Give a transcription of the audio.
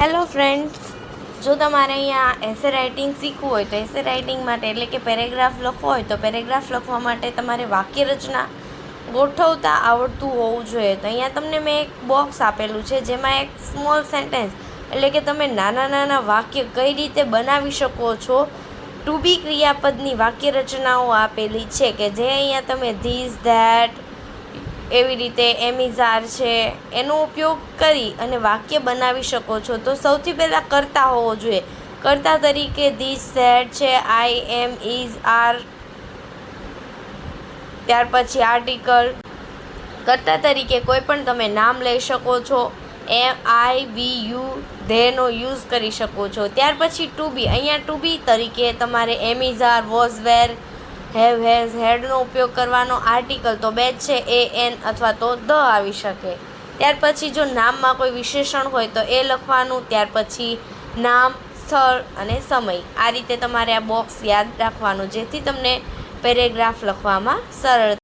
Hello friends, જો તમારે અહીંયા એસે રાઇટિંગ શીખવું હોય તો એસે રાઇટિંગ માટે એટલે કે પેરેગ્રાફ લખવો હોય તો પેરેગ્રાફ લખવા માટે તમારે વાક્ય રચના ગોઠવતા આવડતું હોવું જોઈએ. તો અહીંયા તમને મેં એક બોક્સ આપેલું છે જેમાં એક સ્મોલ સેન્ટેન્સ એટલે કે તમે નાના નાના વાક્ય કઈ રીતે બનાવી શકો છો ટુ બી ક્રિયાપદની વાક્ય રચનાઓ આપેલી છે કે જે અહીંયા તમે ધીસ ધેટ એવી રીતે એમિઝાર છે એનો ઉપયોગ કરી અને વાક્ય બનાવી શકો છો. તો સૌથી પહેલાં કર્તા હોવો જોઈએ. કર્તા તરીકે ધીસ ધેટ છે, આઈ એમ ઇઝ આર, ત્યાર પછી આર્ટિકલ. કર્તા તરીકે કોઈ પણ તમે નામ લઈ શકો છો. એમ આઈ વી યુ ધેનો યુઝ કરી શકો છો. ત્યાર પછી ટુ બી, અહીંયા ટુ બી તરીકે તમારે એમિઝાર, વોઝ, વેર, હેવ, હેઝ, હેડનો ઉપયોગ કરવાનો. આર્ટિકલ તો બે જ છે, એ એન અથવા તો ધ આવી શકે. ત્યાર પછી જો નામમાં કોઈ વિશેષણ હોય તો એ લખવાનું. ત્યાર પછી નામ, સ્થળ અને સમય. આ રીતે તમારે આ બોક્સ યાદ રાખવાનું જેથી તમને પેરેગ્રાફ લખવામાં સરળ